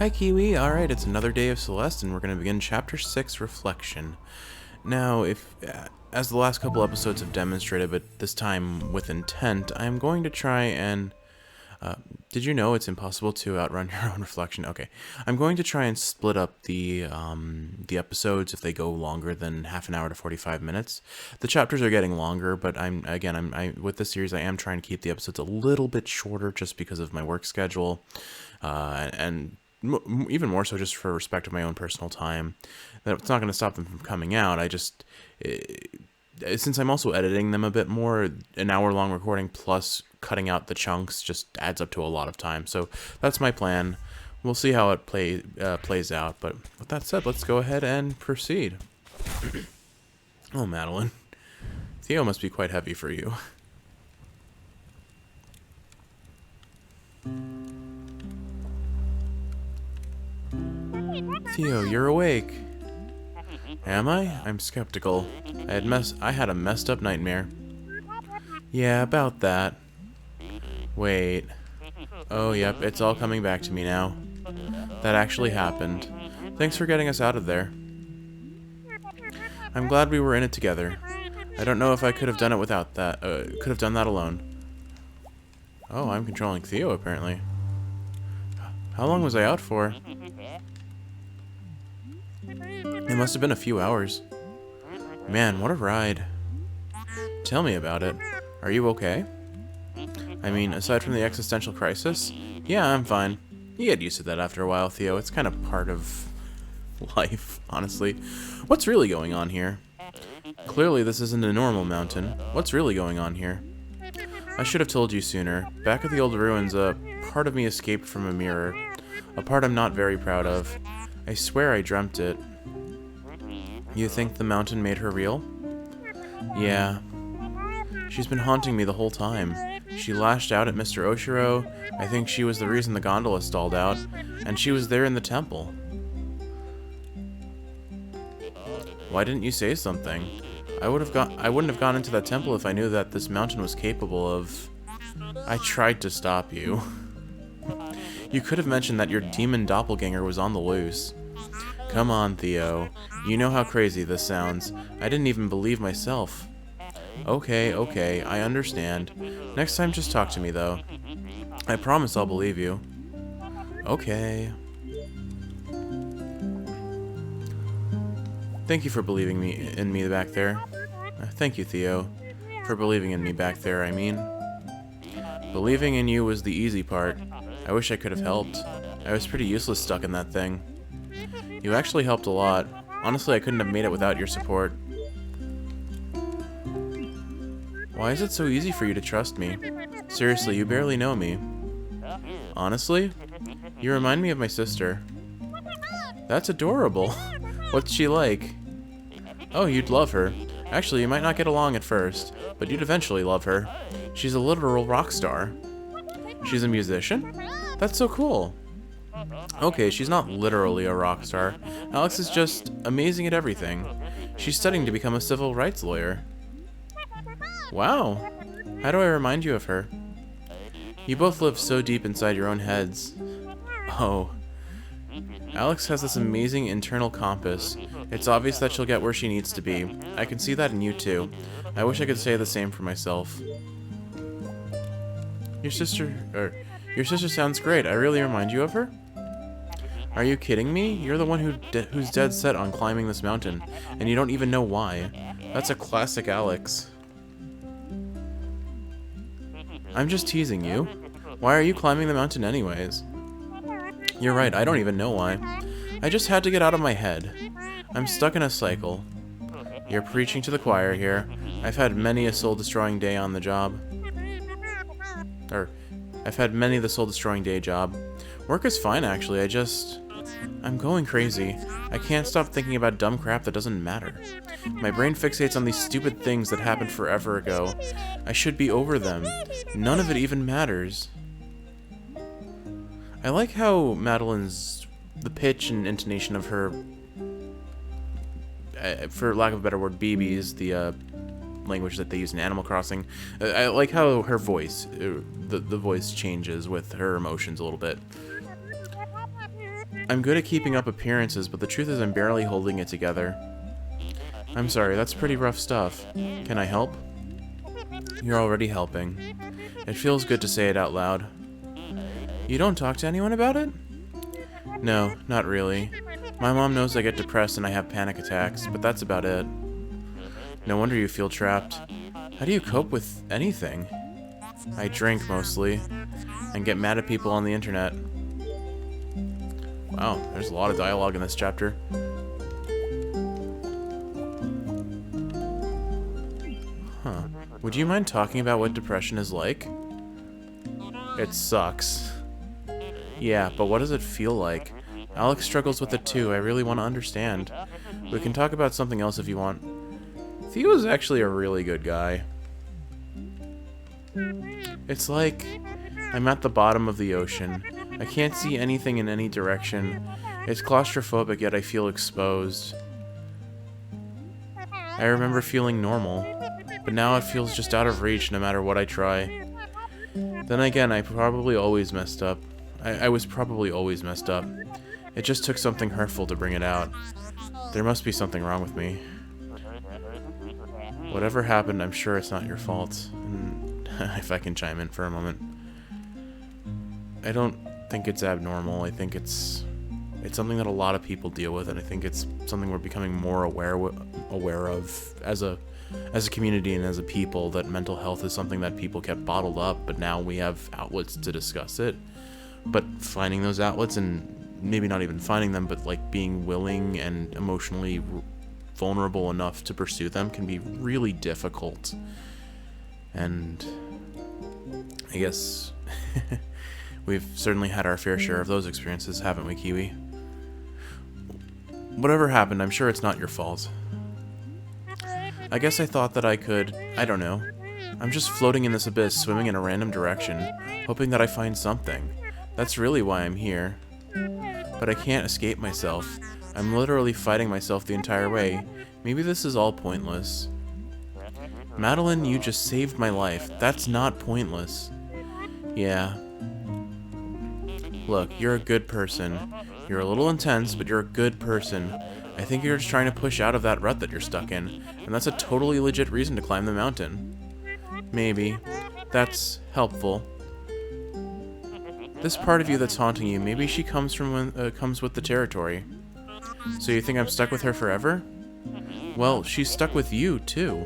Hi Kiwi, alright, it's another day of Celeste and we're going to begin Chapter 6, Reflection. Now, as the last couple episodes have demonstrated, but this time with intent, I'm going to try and... did you know it's impossible to outrun your own reflection? Okay. I'm going to try and split up the episodes if they go longer than half an hour to 45 minutes. The chapters are getting longer, but with this series I am trying to keep the episodes a little bit shorter just because of my work schedule, and even more so just for respect of my own personal time. That's not going to stop them from coming out. Since I'm also editing them a bit more, an hour-long recording plus cutting out the chunks just adds up to a lot of time. So that's my plan. We'll see how it plays out. But with that said, let's go ahead and proceed. Oh, Madeline. Theo must be quite heavy for you. Theo, you're awake. Am I? I'm skeptical. I had a messed up nightmare. Yeah, about that. Wait. Oh, yep, it's all coming back to me now. That actually happened. Thanks for getting us out of there. I'm glad we were in it together. I don't know if I could have done it without that. Could have done that alone. Oh, I'm controlling Theo, apparently. How long was I out for? It must have been a few hours. Man, what a ride. Tell me about it. Are you okay? I mean, aside from the existential crisis? Yeah, I'm fine. You get used to that after a while, Theo. It's kind of part of life, honestly. What's really going on here? Clearly, this isn't a normal mountain. What's really going on here? I should have told you sooner. Back at the old ruins, a part of me escaped from a mirror. A part I'm not very proud of. I swear I dreamt it. You think the mountain made her real? Yeah. She's been haunting me the whole time. She lashed out at Mr. Oshiro. I think she was the reason the gondola stalled out. And she was there in the temple. Why didn't you say something? I wouldn't have gone into that temple if I knew that this mountain was capable of... I tried to stop you. You could have mentioned that your demon doppelganger was on the loose. Come on, Theo. You know how crazy this sounds. I didn't even believe myself. Okay, I understand. Next time just talk to me, though. I promise I'll believe you. Okay. Thank you for believing in me back there. Thank you, Theo. For believing in me back there, I mean. Believing in you was the easy part. I wish I could have helped. I was pretty useless stuck in that thing. You actually helped a lot. Honestly, I couldn't have made it without your support. Why is it so easy for you to trust me? Seriously, you barely know me. Honestly? You remind me of my sister. That's adorable. What's she like? Oh, you'd love her. Actually, you might not get along at first, but you'd eventually love her. She's a literal rock star. She's a musician? That's so cool. Okay, she's not literally a rock star. Alex is just amazing at everything. She's studying to become a civil rights lawyer. Wow. How do I remind you of her? You both live so deep inside your own heads. Oh. Alex has this amazing internal compass. It's obvious that she'll get where she needs to be. I can see that in you too. I wish I could say the same for myself. Your sister sounds great. I really remind you of her? Are you kidding me? You're the one who's dead set on climbing this mountain, and you don't even know why. That's a classic Alex. I'm just teasing you. Why are you climbing the mountain anyways? You're right, I don't even know why. I just had to get out of my head. I'm stuck in a cycle. You're preaching to the choir here. I've had many a soul-destroying day on the job. I've had many the soul-destroying day job. Work is fine, actually. I'm going crazy. I can't stop thinking about dumb crap that doesn't matter. My brain fixates on these stupid things that happened forever ago. I should be over them. None of it even matters. I like how the pitch and intonation of her, for lack of a better word, BBs, the language that they use in Animal Crossing. I like how her voice, the voice changes with her emotions a little bit. I'm good at keeping up appearances, but the truth is I'm barely holding it together. I'm sorry, that's pretty rough stuff. Can I help? You're already helping. It feels good to say it out loud. You don't talk to anyone about it? No, not really. My mom knows I get depressed and I have panic attacks, but that's about it. No wonder you feel trapped. How do you cope with anything? I drink, mostly, and get mad at people on the internet. Wow, there's a lot of dialogue in this chapter. Huh. Would you mind talking about what depression is like? It sucks. Yeah, but what does it feel like? Alex struggles with it too. I really want to understand. We can talk about something else if you want. Theo is actually a really good guy. It's like I'm at the bottom of the ocean. I can't see anything in any direction. It's claustrophobic, yet I feel exposed. I remember feeling normal, but now it feels just out of reach no matter what I try. Then again, I probably always messed up. I was probably always messed up. It just took something hurtful to bring it out. There must be something wrong with me. Whatever happened, I'm sure it's not your fault. And if I can chime in for a moment. I don't think it's abnormal. I think it's something that a lot of people deal with, and I think it's something we're becoming more aware of as a community and as a people, that mental health is something that people kept bottled up, but now we have outlets to discuss it. But finding those outlets, and maybe not even finding them, but like being willing and emotionally vulnerable enough to pursue them, can be really difficult. And I guess we've certainly had our fair share of those experiences, haven't we, Kiwi? Whatever happened, I'm sure it's not your fault. I guess I thought that I could, I don't know. I'm just floating in this abyss, swimming in a random direction, hoping that I find something. That's really why I'm here. But I can't escape myself. I'm literally fighting myself the entire way. Maybe this is all pointless. Madeline, you just saved my life. That's not pointless. Yeah. Look, you're a good person. You're a little intense, but you're a good person. I think you're just trying to push out of that rut that you're stuck in, and that's a totally legit reason to climb the mountain. Maybe. That's helpful. This part of you that's haunting you, maybe she comes with the territory. So you think I'm stuck with her forever? Well, she's stuck with you, too.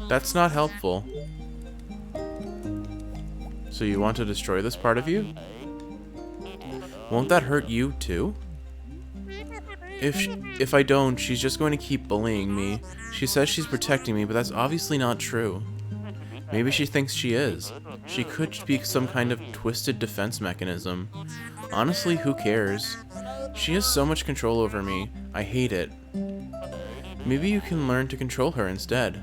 That's not helpful. So you want to destroy this part of you? Won't that hurt you, too? If I don't, she's just going to keep bullying me. She says she's protecting me, but that's obviously not true. Maybe she thinks she is. She could be some kind of twisted defense mechanism. Honestly, who cares? She has so much control over me. I hate it. Maybe you can learn to control her instead.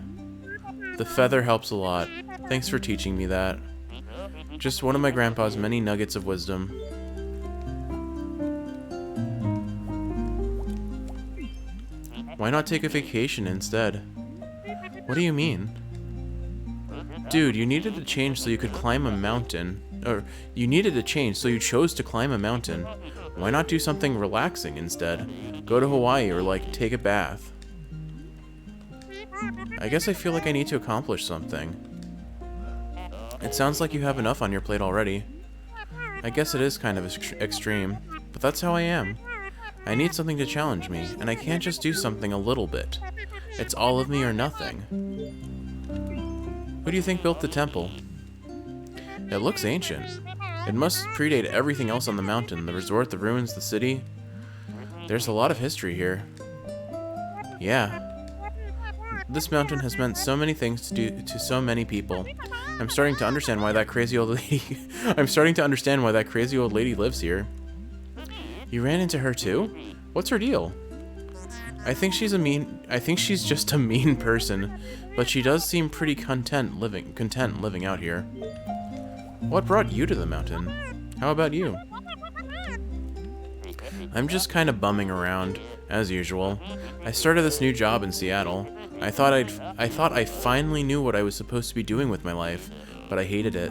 The feather helps a lot. Thanks for teaching me that. Just one of my grandpa's many nuggets of wisdom. Why not take a vacation instead? What do you mean? Dude, you needed to change so you could climb a mountain. Or, you needed to change so you chose to climb a mountain. Why not do something relaxing instead? Go to Hawaii or, like, take a bath. I guess I feel like I need to accomplish something. It sounds like you have enough on your plate already. I guess it is kind of extreme, but that's how I am. I need something to challenge me, and I can't just do something a little bit. It's all of me or nothing. Who do you think built the temple? It looks ancient. It must predate everything else on the mountain, the resort, the ruins, the city. There's a lot of history here. Yeah. This mountain has meant so many things to so many people. I'm starting to understand why that crazy old lady lives here. You ran into her too? What's her deal? I think she's just a mean person, but she does seem pretty content living out here. What brought you to the mountain? How about you? I'm just kind of bumming around, as usual. I started this new job in Seattle. I thought I finally knew what I was supposed to be doing with my life, but I hated it.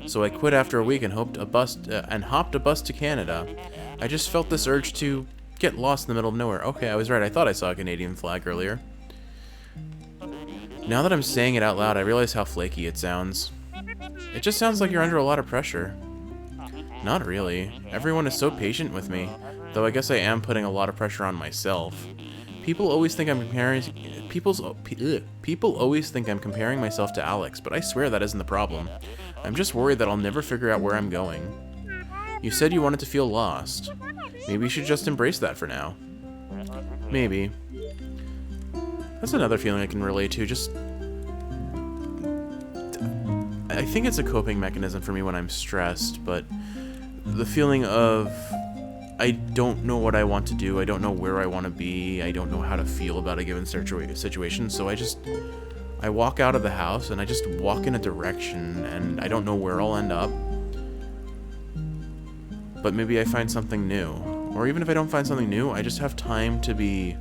So I quit after a week and hopped a bus to Canada. I just felt this urge to get lost in the middle of nowhere. Okay, I was right. I thought I saw a Canadian flag earlier. Now that I'm saying it out loud, I realize how flaky it sounds. It just sounds like you're under a lot of pressure. Not really. Everyone is so patient with me, though I guess I am putting a lot of pressure on myself. People always think I'm comparing myself to Alex, but I swear that isn't the problem. I'm just worried that I'll never figure out where I'm going. You said you wanted to feel lost. Maybe you should just embrace that for now. Maybe. That's another feeling I can relate to, just... I think it's a coping mechanism for me when I'm stressed, but the feeling of I don't know what I want to do, I don't know where I want to be, I don't know how to feel about a given situation, so I walk out of the house and I just walk in a direction and I don't know where I'll end up. But maybe I find something new. Or even if I don't find something new, I just have time to be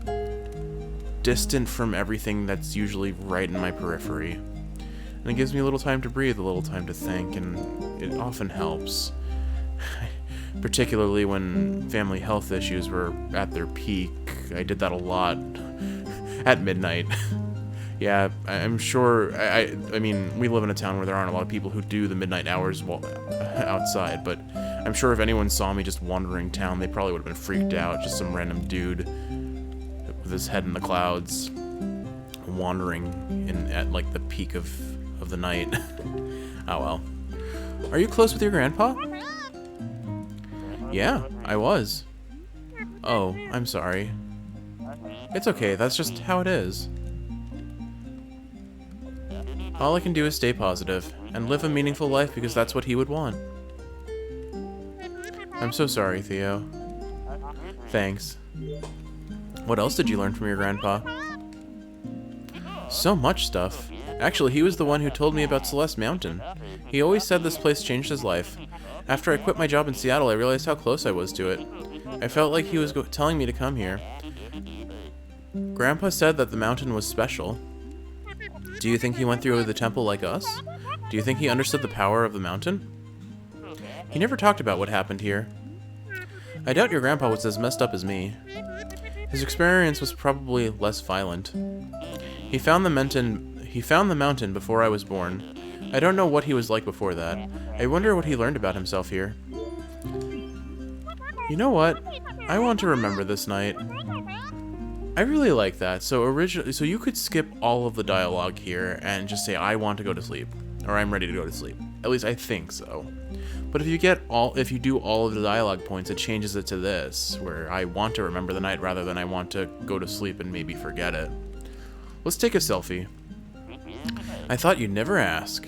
distant from everything that's usually right in my periphery. And it gives me a little time to breathe, a little time to think, and it often helps. Particularly when family health issues were at their peak. I did that a lot at midnight. Yeah, I'm sure, I mean, we live in a town where there aren't a lot of people who do the midnight hours outside, but I'm sure if anyone saw me just wandering town, they probably would have been freaked out. Just some random dude with his head in the clouds wandering at like the peak of the night. Oh well. Are you close with your grandpa? Yeah, I was. Oh, I'm sorry. It's okay, that's just how it is. All I can do is stay positive, and live a meaningful life because that's what he would want. I'm so sorry, Theo. Thanks. What else did you learn from your grandpa? So much stuff. Actually, he was the one who told me about Celeste Mountain. He always said this place changed his life. After I quit my job in Seattle, I realized how close I was to it. I felt like he was telling me to come here. Grandpa said that the mountain was special. Do you think he went through the temple like us? Do you think he understood the power of the mountain? He never talked about what happened here. I doubt your grandpa was as messed up as me. His experience was probably less violent. He found the mountain before I was born. I don't know what he was like before that. I wonder what he learned about himself here. You know what? I want to remember this night. I really like that. So you could skip all of the dialogue here and just say, I want to go to sleep. Or I'm ready to go to sleep. At least I think so. But if you do all of the dialogue points, it changes it to this, where I want to remember the night rather than I want to go to sleep and maybe forget it. Let's take a selfie. I thought you'd never ask.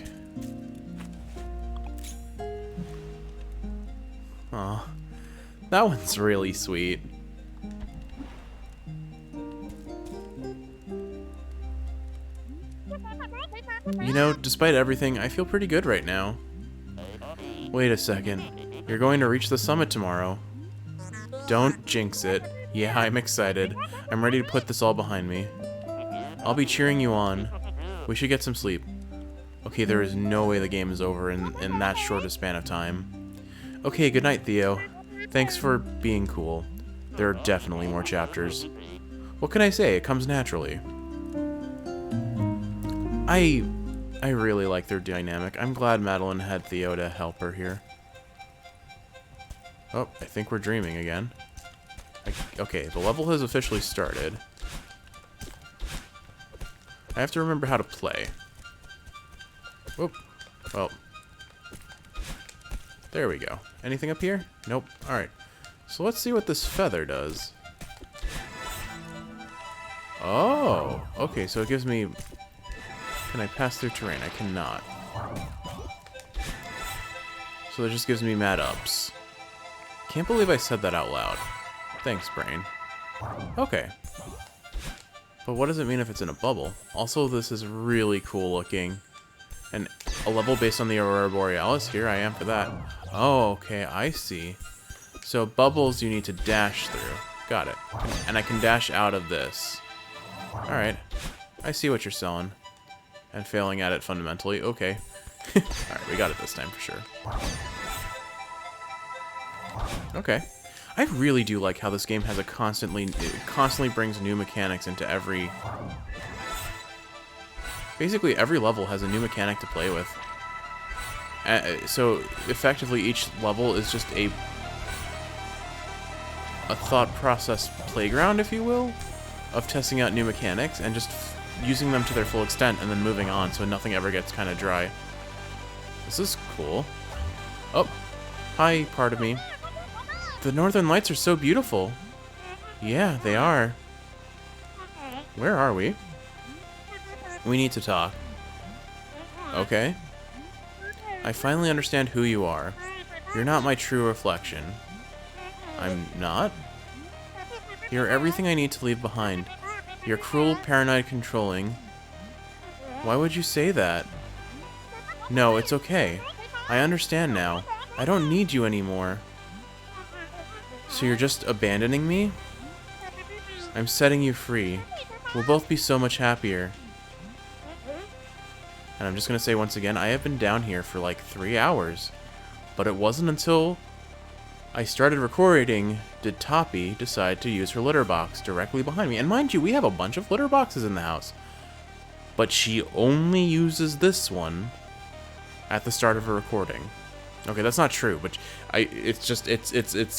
Aw, that one's really sweet. You know, despite everything, I feel pretty good right now. Wait a second. You're going to reach the summit tomorrow. Don't jinx it. Yeah, I'm excited. I'm ready to put this all behind me. I'll be cheering you on. We should get some sleep. Okay, there is no way the game is over in that short a span of time. Okay, good night, Theo. Thanks for being cool. There are definitely more chapters. What can I say? It comes naturally. I really like their dynamic. I'm glad Madeline had Theo to help her here. Oh, I think we're dreaming again. Okay, the level has officially started. I have to remember how to play. Whoop. Well. There we go. Anything up here? Nope. Alright. So let's see what this feather does. Oh! Okay, so it gives me... Can I pass through terrain? I cannot. So it just gives me mad ups. Can't believe I said that out loud. Thanks, brain. Okay. But what does it mean if it's in a bubble? Also, this is really cool looking. And a level based on the Aurora Borealis? Here I am for that. Oh, okay, I see. So bubbles you need to dash through. Got it. And I can dash out of this. Alright. I see what you're selling. And failing at it fundamentally. Okay. Alright, we got it this time for sure. Okay. I really do like how this game has it constantly brings new mechanics into every... Basically, every level has a new mechanic to play with. So, effectively, each level is just a thought process playground, if you will, of testing out new mechanics and just using them to their full extent and then moving on so nothing ever gets kind of dry. This is cool. Oh, hi, part of me. The Northern Lights are so beautiful. Yeah, they are. Where are we? We need to talk. Okay. I finally understand who you are. You're not my true reflection. I'm not? You're everything I need to leave behind. You're cruel, paranoid, controlling. Why would you say that? No, it's okay. I understand now. I don't need you anymore. So you're just abandoning me? I'm setting you free. We'll both be so much happier. And I'm just going to say once again, I have been down here for like 3 hours. But it wasn't until I started recording did Toppy decide to use her litter box directly behind me. And mind you, we have a bunch of litter boxes in the house. But she only uses this one at the start of her recording. Okay, that's not true, but it's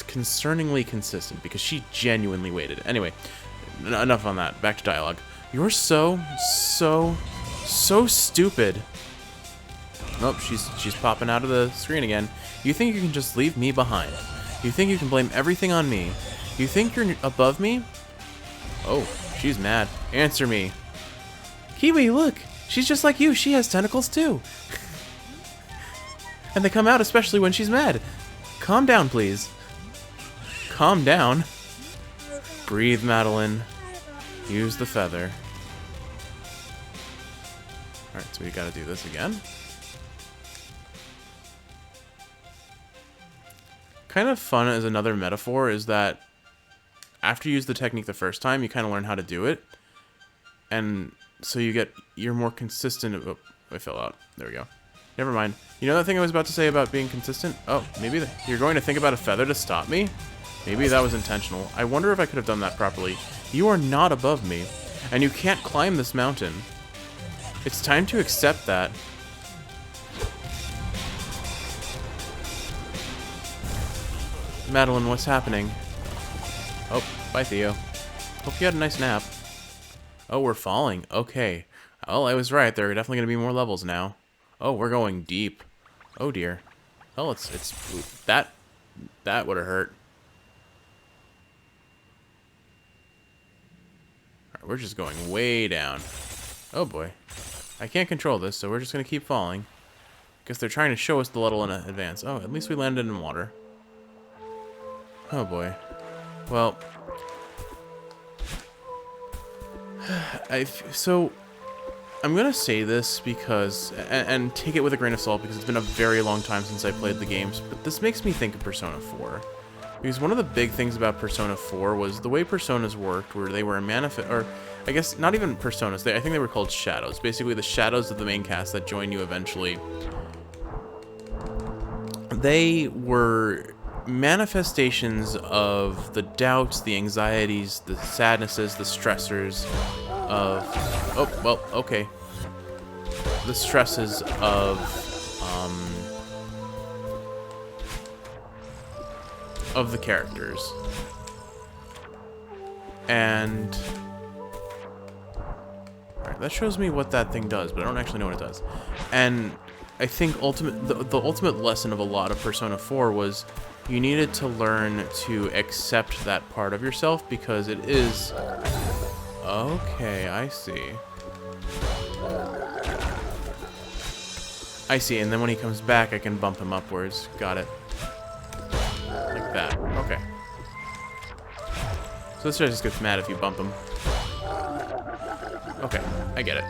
concerningly consistent because she genuinely waited. Anyway, enough on that. Back to dialogue. You're so stupid. Nope, she's popping out of the screen again. You think you can just leave me behind? You think you can blame everything on me? You think you're above me? Oh, she's mad. Answer me. Kiwi, look! She's just like you. She has tentacles too. And they come out especially when she's mad. Calm down, please. Calm down. Breathe, Madeline. Use the feather. Alright, so we gotta do this again. Kind of fun as another metaphor is that after you use the technique the first time, you kind of learn how to do it. And so you're more consistent. Oh, I fell out. There we go. Never mind. You know that thing I was about to say about being consistent? Oh, maybe you're going to think about a feather to stop me? Maybe that was intentional. I wonder if I could have done that properly. You are not above me, and you can't climb this mountain. It's time to accept that. Madeline, what's happening? Oh, bye, Theo. Hope you had a nice nap. Oh, we're falling. Okay. Oh, I was right. There are definitely going to be more levels now. Oh, we're going deep. Oh, dear. Oh, that would have hurt. Alright, we're just going way down. Oh, boy. I can't control this, so we're just going to keep falling. Guess they're trying to show us the level in advance. Oh, at least we landed in water. Oh, boy. Well... So... I'm gonna say this because, and take it with a grain of salt because it's been a very long time since I played the games, but this makes me think of Persona 4. Because one of the big things about Persona 4 was the way Personas worked, where they were or I guess not even Personas, I think they were called shadows. Basically the shadows of the main cast that join you eventually. They were manifestations of the doubts, the anxieties, the sadnesses, the stressors of... Oh, well, okay. The stresses of the characters. And... Alright, that shows me what that thing does, but I don't actually know what it does. And I think the ultimate lesson of a lot of Persona 4 was you needed to learn to accept that part of yourself because it is... Okay, I see. I see, and then when he comes back, I can bump him upwards. Got it. Like that. Okay. So this guy just gets mad if you bump him. Okay, I get it.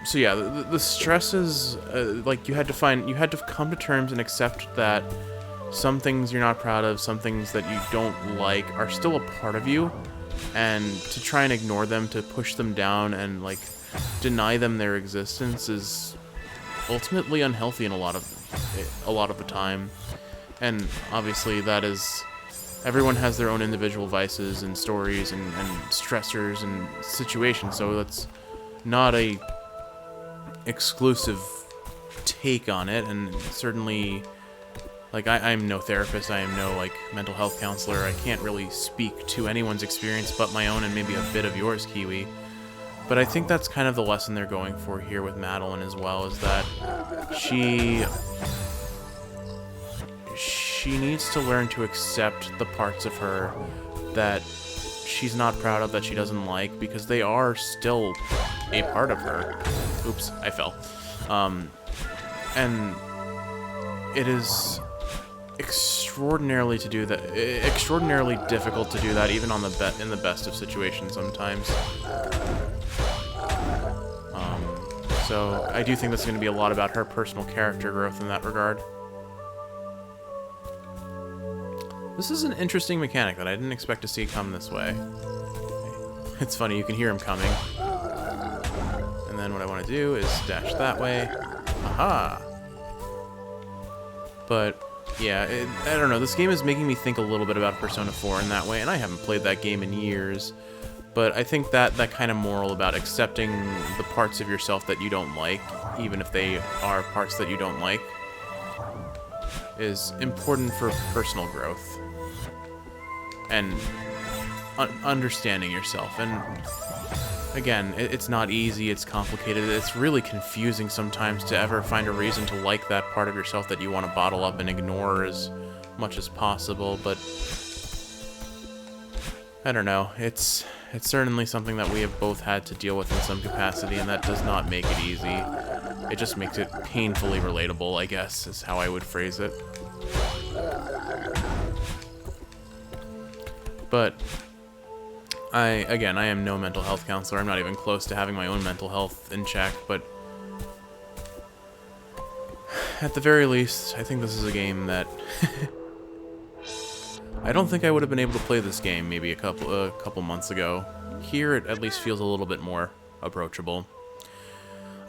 So yeah, the stresses, like you had to come to terms and accept that some things you're not proud of, some things that you don't like are still a part of you, and to try and ignore them, to push them down and like deny them their existence is ultimately unhealthy in a lot of the time. And obviously that is, everyone has their own individual vices and stories and stressors and situations, so that's not a exclusive take on it. And certainly, like, I'm no therapist, I am no, like, mental health counselor, I can't really speak to anyone's experience but my own and maybe a bit of yours, Kiwi. But I think that's kind of the lesson they're going for here with Madeline as well, is that she needs to learn to accept the parts of her that she's not proud of, that she doesn't like, because they are still a part of her. Oops, I fell. And it is extraordinarily difficult to do that, even on in the best of situations sometimes. So I do think this is going to be a lot about her personal character growth in that regard. This is an interesting mechanic that I didn't expect to see come this way. It's funny, you can hear him coming. And then what I want to do is dash that way. Aha! But, yeah, I don't know, this game is making me think a little bit about Persona 4 in that way, and I haven't played that game in years. But I think that kind of moral about accepting the parts of yourself that you don't like, even if they are parts that you don't like, is important for personal growth. And understanding yourself. And again, it's not easy, it's complicated, it's really confusing sometimes to ever find a reason to like that part of yourself that you want to bottle up and ignore as much as possible, but I don't know, it's certainly something that we have both had to deal with in some capacity, and that does not make it easy. It just makes it painfully relatable, I guess, is how I would phrase it. But I am no mental health counselor. I'm not even close to having my own mental health in check, but at the very least, I think this is a game that I don't think I would have been able to play this game maybe a couple months ago. Here, it at least feels a little bit more approachable.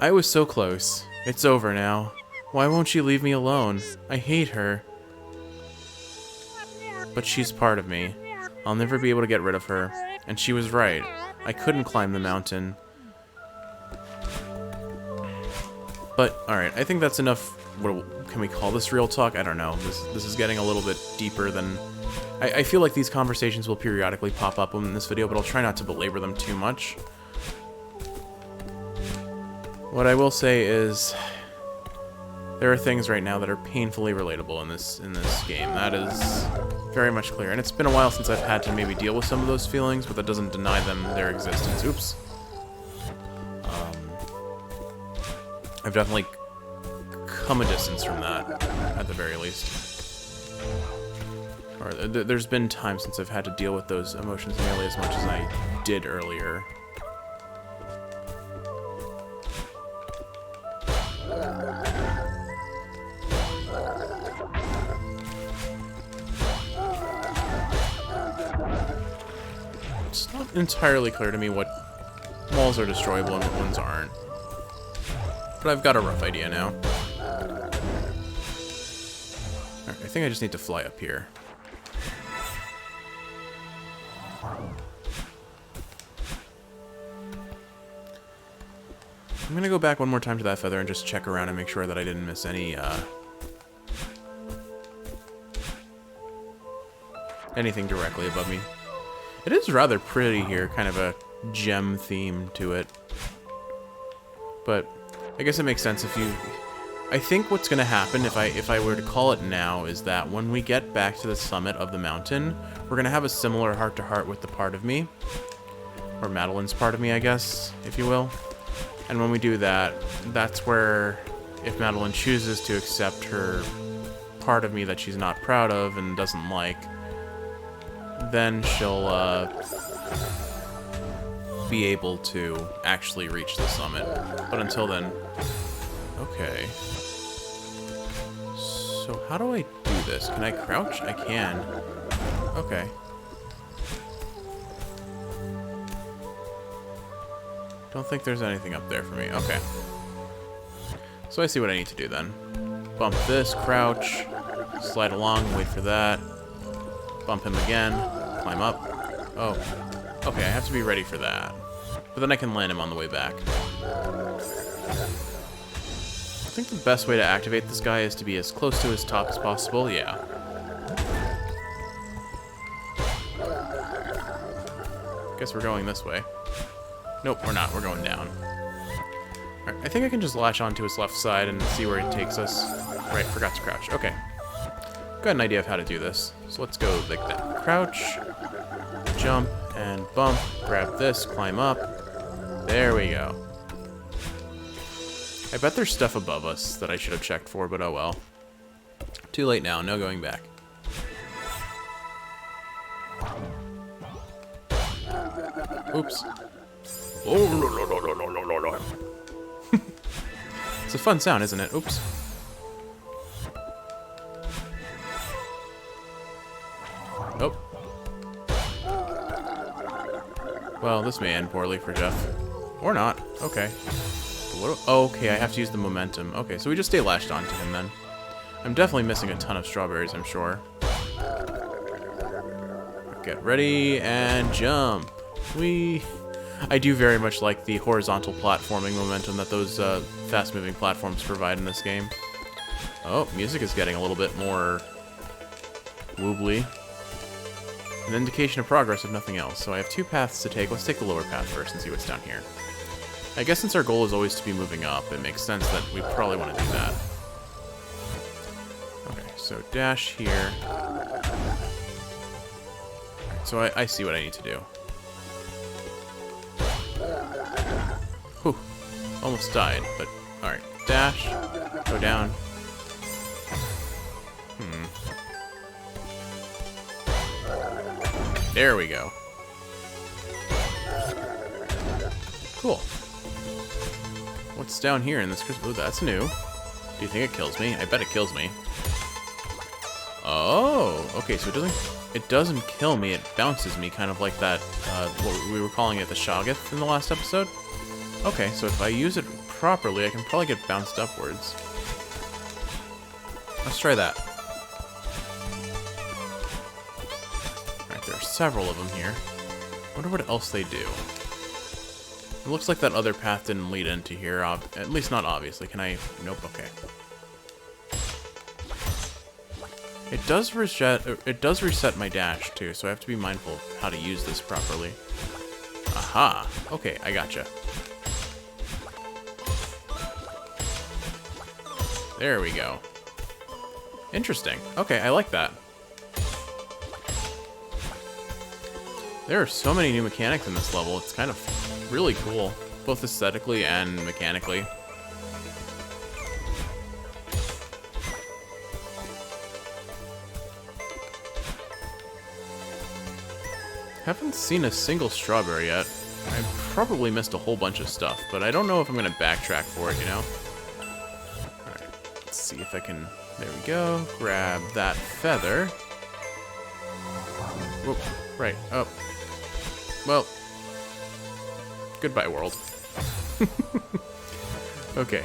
I was so close. It's over now. Why won't she leave me alone? I hate her. But she's part of me. I'll never be able to get rid of her. And she was right. I couldn't climb the mountain. But, alright, I think that's enough. Can we call this real talk? I don't know. This is getting a little bit deeper than... I feel like these conversations will periodically pop up in this video, but I'll try not to belabor them too much. What I will say is, there are things right now that are painfully relatable in this game. That is very much clear. And it's been a while since I've had to maybe deal with some of those feelings, but that doesn't deny them their existence. Oops. I've definitely come a distance from that, at the very least. Or there's been times since I've had to deal with those emotions nearly as much as I did earlier. It's not entirely clear to me what walls are destroyable and what ones aren't. But I've got a rough idea now. Alright, I think I just need to fly up here. I'm gonna go back one more time to that feather and just check around and make sure that I didn't miss any, anything directly above me. It is rather pretty here, kind of a gem theme to it. But I guess it makes sense if you... I think what's gonna happen, if I were to call it now, is that when we get back to the summit of the mountain, we're gonna have a similar heart-to-heart with the part of me. Or Madeline's part of me, I guess, if you will. And when we do that, that's where, if Madeline chooses to accept her part of me that she's not proud of and doesn't like, then she'll be able to actually reach the summit. But until then... Okay. So how do I do this? Can I crouch? I can. Okay. Don't think there's anything up there for me. Okay. So I see what I need to do then. Bump this, crouch, slide along, wait for that. Bump him again, climb up. Oh, okay, I have to be ready for that. But then I can land him on the way back. I think the best way to activate this guy is to be as close to his top as possible. Yeah. Guess we're going this way. Nope, we're not. We're going down. Alright, I think I can just latch onto his left side and see where it takes us. Right, forgot to crouch. Okay. Got an idea of how to do this. So let's go like that. Crouch, jump, and bump. Grab this, climb up. There we go. I bet there's stuff above us that I should have checked for, but oh well. Too late now, no going back. Oops. Oh, it's a fun sound, isn't it? Oops. Oh. Well, this may end poorly for Jeff. Or not. Okay. Okay, I have to use the momentum. Okay, so we just stay lashed onto him then. I'm definitely missing a ton of strawberries, I'm sure. Get ready and jump. I do very much like the horizontal platforming momentum that those fast-moving platforms provide in this game. Oh, music is getting a little bit more woobly. An indication of progress if nothing else. So I have two paths to take. Let's take the lower path first and see what's down here. I guess since our goal is always to be moving up, it makes sense that we probably want to do that. Okay, so dash here. So I see what I need to do. Whew. Almost died, but alright. Dash. Go down. There we go. Cool. What's down here in this crystal? Ooh, that's new. Do you think it kills me? I bet it kills me. Oh, okay, so it doesn't kill me, it bounces me, kind of like that, what we were calling it, the Shoggoth in the last episode. Okay, so if I use it properly, I can probably get bounced upwards. Let's try that. Alright, there are several of them here. I wonder what else they do. It looks like that other path didn't lead into here, at least not obviously. Can I? Nope, okay. It does reset my dash too, so I have to be mindful of how to use this properly. Aha! Okay, I gotcha. There we go. Interesting. Okay, I like that. There are so many new mechanics in this level, it's kind of really cool, both aesthetically and mechanically. Haven't seen a single strawberry yet. I probably missed a whole bunch of stuff, but I don't know if I'm going to backtrack for it, you know? Alright, let's see if I can... There we go. Grab that feather. Whoop, right, up. Well, goodbye, world. Okay.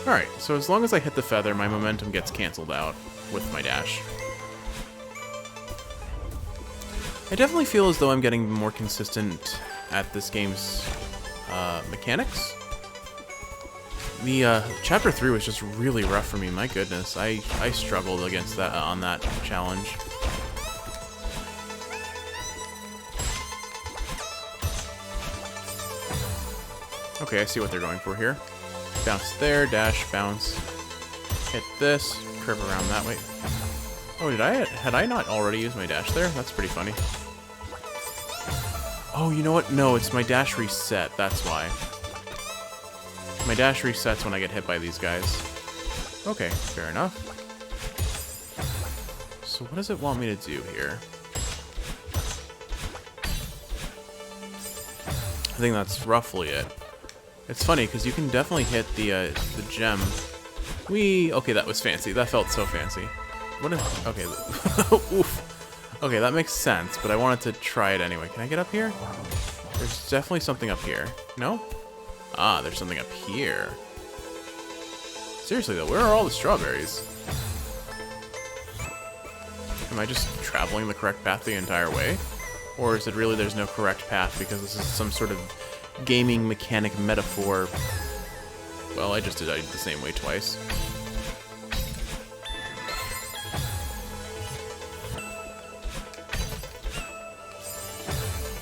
Alright, so as long as I hit the feather, my momentum gets canceled out with my dash. I definitely feel as though I'm getting more consistent at this game's mechanics. The chapter 3 was just really rough for me. My goodness, I struggled against that on that challenge. Okay, I see what they're going for here. Bounce there, dash, bounce. Hit this, curve around that way. Oh, had I not already used my dash there? That's pretty funny. Oh, you know what? No, it's my dash reset. That's why. My dash resets when I get hit by these guys. Okay, fair enough. So what does it want me to do here? I think that's roughly it. It's funny, because you can definitely hit the gem. Okay, that was fancy. That felt so fancy. What is... Okay. Oof. Okay, that makes sense, but I wanted to try it anyway. Can I get up here? There's definitely something up here. No? Ah, there's something up here. Seriously though, where are all the strawberries? Am I just traveling the correct path the entire way? Or is it really there's no correct path because this is some sort of gaming mechanic metaphor? Well, I just did it the same way twice.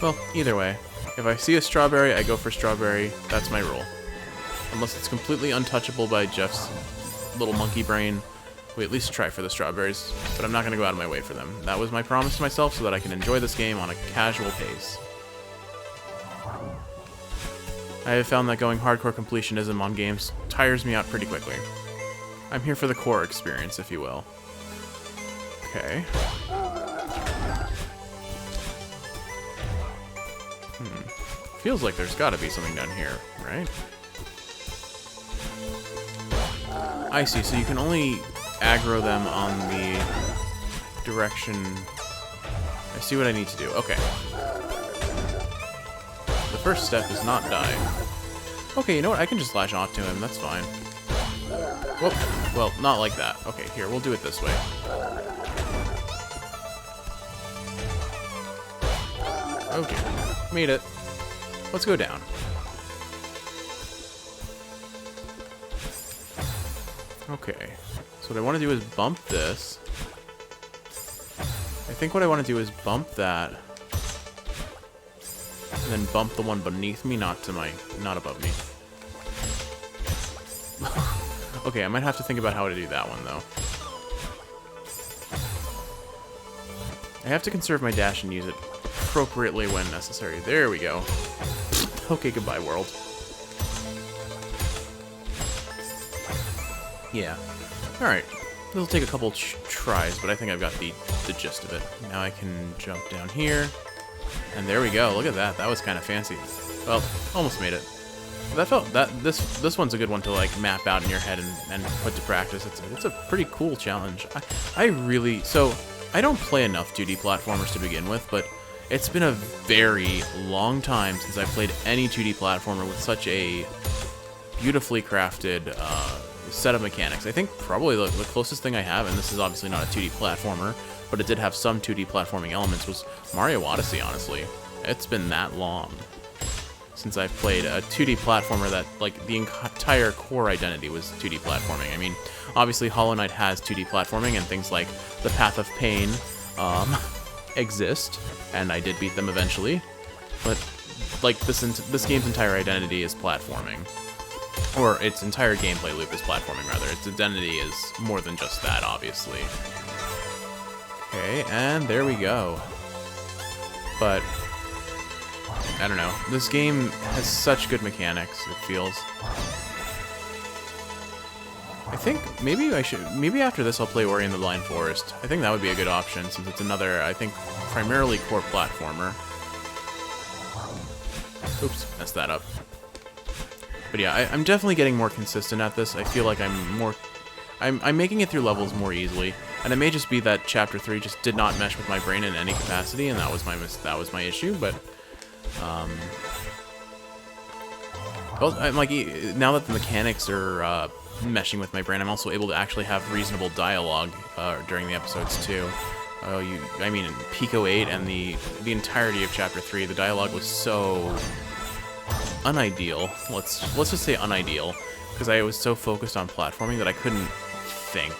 Well, either way, if I see a strawberry, I go for strawberry. That's my rule. Unless it's completely untouchable by Jeff's little monkey brain, we at least try for the strawberries, but I'm not going to go out of my way for them. That was my promise to myself so that I can enjoy this game on a casual pace. I have found that going hardcore completionism on games tires me out pretty quickly. I'm here for the core experience, if you will. Okay. Feels like there's got to be something down here, right? I see, so you can only aggro them on the direction... I see what I need to do. Okay. The first step is not die. Okay, you know what? I can just lash onto him. That's fine. Whoop. Well, not like that. Okay, here, we'll do it this way. Okay. Made it. Let's go down. Okay. So what I want to do is bump this. I think what I want to do is bump that. And then bump the one beneath me, not above me. Okay, I might have to think about how to do that one, though. I have to conserve my dash and use it appropriately when necessary. There we go. Okay, goodbye, world. Yeah. Alright. This will take a couple tries, but I think I've got the gist of it. Now I can jump down here. And there we go. Look at that. That was kind of fancy. Well, almost made it. That felt this one's a good one to like map out in your head and put to practice. It's a pretty cool challenge. I don't play enough 2D platformers to begin with, but it's been a very long time since I've played any 2D platformer with such a beautifully crafted set of mechanics. I think probably the closest thing I have, and this is obviously not a 2D platformer, but it did have some 2D platforming elements, was Mario Odyssey, honestly. It's been that long since I've played a 2D platformer that, like, the entire core identity was 2D platforming. I mean, obviously Hollow Knight has 2D platforming, and things like the Path of Pain exist, and I did beat them eventually, but, like, this game's entire identity is platforming. Or its entire gameplay loop is platforming, rather. Its identity is more than just that, obviously. Okay, and there we go. But I don't know. This game has such good mechanics, it feels. I think maybe after this I'll play Ori and the Blind Forest. I think that would be a good option, since it's another, I think, primarily core platformer. Oops, messed that up. But yeah, I'm definitely getting more consistent at this. I feel like I'm making it through levels more easily, and it may just be that Chapter 3 just did not mesh with my brain in any capacity, and that was my issue. But well, I'm like, now that the mechanics are meshing with my brain, I'm also able to actually have reasonable dialogue during the episodes too. I mean, in Pico 8 and the entirety of Chapter 3, the dialogue was so unideal. Let's just say unideal, because I was so focused on platforming that I couldn't think.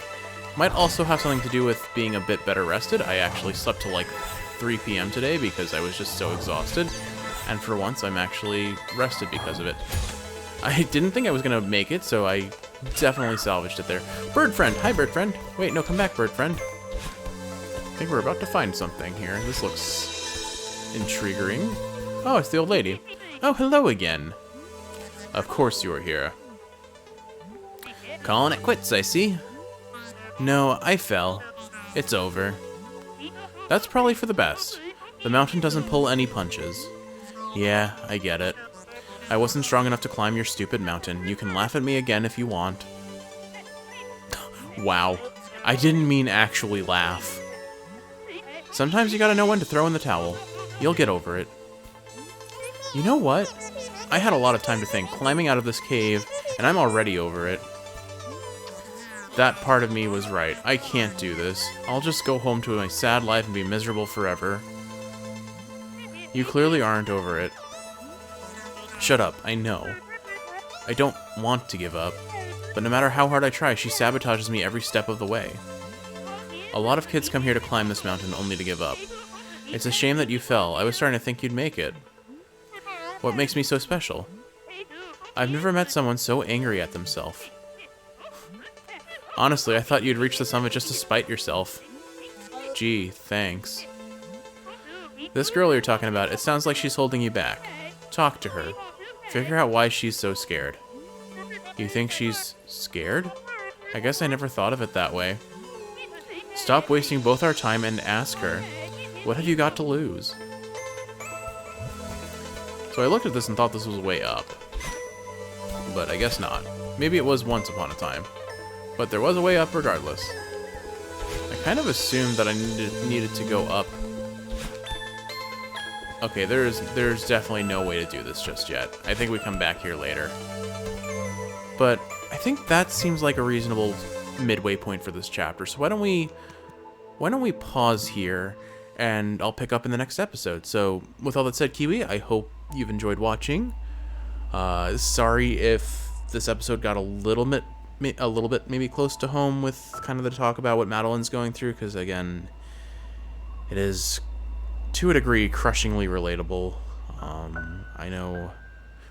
Might also have something to do with being a bit better rested. I actually slept till like 3 p.m. today because I was just so exhausted, and for once I'm actually rested because of it. I didn't think I was gonna make it, so I definitely salvaged it there. Bird friend! Hi, bird friend! Wait, no, come back, bird friend. I think we're about to find something here. This looks intriguing. Oh, it's the old lady. Oh, hello again. Of course you are here. Calling it quits, I see. No, I fell. It's over. That's probably for the best. The mountain doesn't pull any punches. Yeah, I get it. I wasn't strong enough to climb your stupid mountain. You can laugh at me again if you want. Wow. I didn't mean actually laugh. Sometimes you gotta know when to throw in the towel. You'll get over it. You know what? I had a lot of time to think, climbing out of this cave, and I'm already over it. That part of me was right. I can't do this. I'll just go home to my sad life and be miserable forever. You clearly aren't over it. Shut up, I know. I don't want to give up, but no matter how hard I try, she sabotages me every step of the way. A lot of kids come here to climb this mountain only to give up. It's a shame that you fell. I was starting to think you'd make it. What makes me so special? I've never met someone so angry at themselves. Honestly, I thought you'd reach the summit just to spite yourself. Gee, thanks. This girl you're talking about, it sounds like she's holding you back. Talk to her. Figure out why she's so scared. You think she's scared? I guess I never thought of it that way. Stop wasting both our time and ask her. What have you got to lose? So I looked at this and thought this was way up. But I guess not. Maybe it was once upon a time. But there was a way up regardless. I kind of assumed that I needed to go up. Okay, there's definitely no way to do this just yet. I think we come back here later. But I think that seems like a reasonable midway point for this chapter. So why don't we pause here and I'll pick up in the next episode. So with all that said, Kiwi, I hope you've enjoyed watching. Sorry if this episode got a little bit maybe close to home with kind of the talk about what Madeline's going through, because again, it is to a degree crushingly relatable. I know,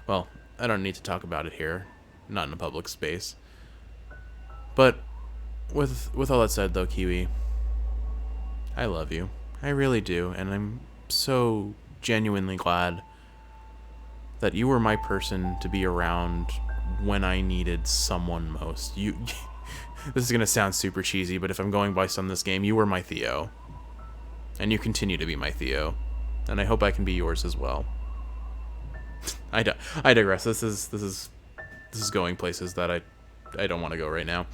well, I don't need to talk about it here, not in a public space. But with all that said though, Kiwi, I love you. I really do, and I'm so genuinely glad that you were my person to be around when I needed someone most. This is gonna sound super cheesy, but if I'm going by some this game, you were my Theo. And you continue to be my Theo. And I hope I can be yours as well. I digress. This is going places that I don't want to go right now.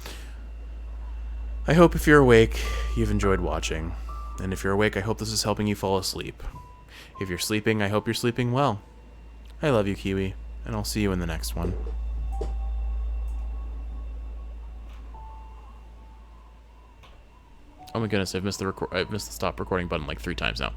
I hope if you're awake, you've enjoyed watching. And if you're awake, I hope this is helping you fall asleep. If you're sleeping, I hope you're sleeping well. I love you, Kiwi, and I'll see you in the next one. Oh my goodness, I've missed the stop recording button like 3 times now.